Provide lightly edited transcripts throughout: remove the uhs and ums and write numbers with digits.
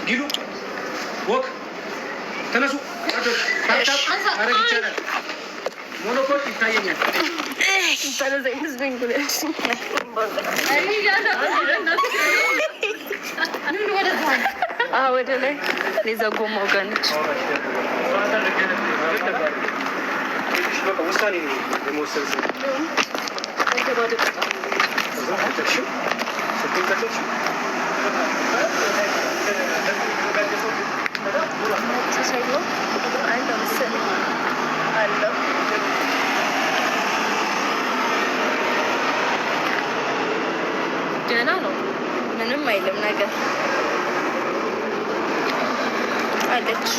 Gilu, walk. Tanasu. Monopol ይታየኛል። ወደ ላይ ሌዛ ጎማው ጋር ነች። ውሳኔ የመወሰን ደህና ነው፣ ምንም አይልም ነገር አለች።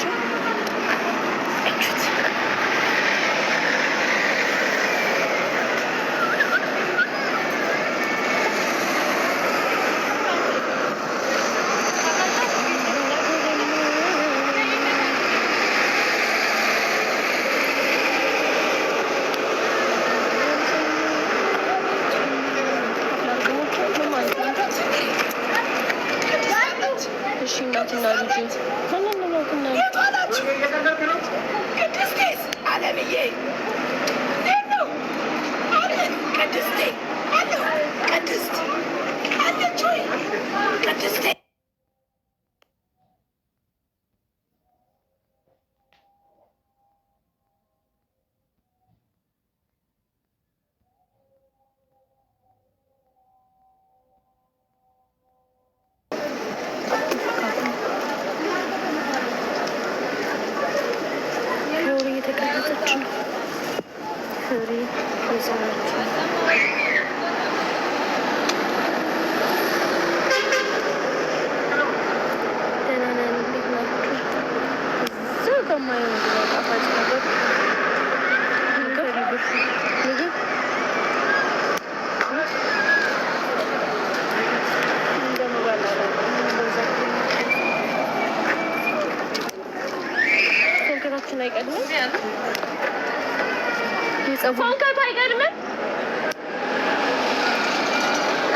ፎንከት አይቀድምም።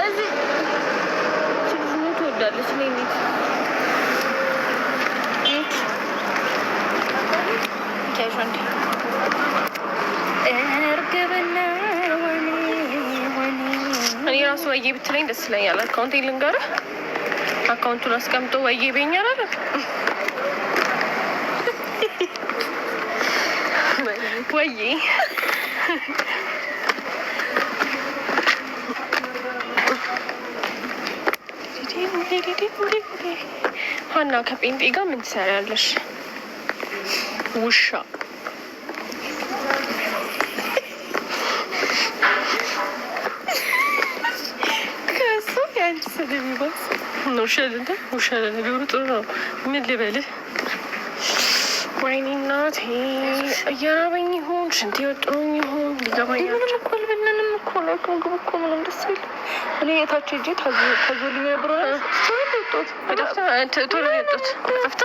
እዚህ ችግር ትወዳለች። ኔት ኬሽንዲ እርግብና እኔ ራሱ ወዬ ብትለኝ ደስ ይለኛል። አካውንቴ ልንገርህ፣ አካውንቱን አስቀምጦ ወዬ በኛል አለ ወዬ ሀና ከጴንጤ ጋር ምን ትሰሪያለሽ? ውሻ ከሱ የአንቺ ስድብ ይባስ ነው። ውሻ ለነገሩ ጥሩ ነው። ምን ልበልህ? ወይኔ እናቴ እየራበኝ ይሆን ሽንት የወጣሁኝ ይሆን ሊገባኝ አልቻልኩም። ብንንም እኮ ነው ምግብ እኮ ምንም ደስ ይል። እኔ የታች እጄ ታዞልኝ ነበር። ቶሎ የወጡት ጠፍታ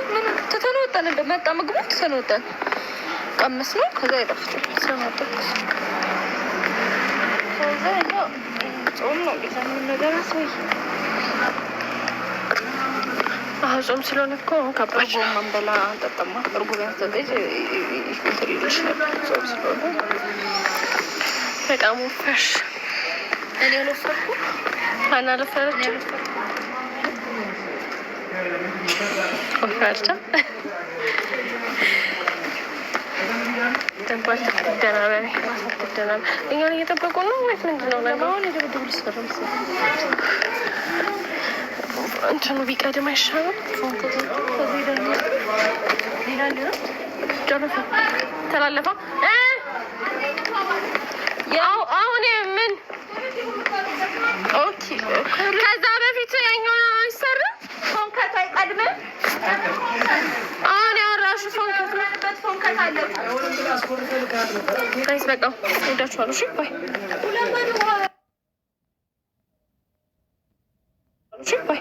ምንም ትተን ወጣን። እንደመጣ ምግቡ ትተን ወጣን። ቀመስ ነው ከዛ የጠፍቱ ስለማጠቅስ ከዛ ያው ጾም ነው ጌታ ምን ነገር አስበይ ጾም ስለሆነ እኮ ከባድ መንበላ ጠጠማ እርጉ ቢያንስ ዘጠኝ ይልሽ ነበር ጾም ስለሆነ በጣም ወፈርሽ። እኔ አልወፈርኩም። ሀና አልወፈረችም። ወፈርቻ ደንባል ትደናበሪ እኛን እየጠበቁ ነው ወይስ ምንድን ነው? ለማሆን የደብድቡ ሊሰራ እንትኑ ቢቀድም አይሻልም? ጨረፈ ተላለፈ። አሁን ምን ኦኬ፣ ከዛ በፊት ያኛውን አይሰራም። ፎንከት አይቀድምም። አሁን ያወራሹ ፎንከት አለ። ጋይስ በቃ ወዳችኋለሁ። እሺ ባይ ባይ።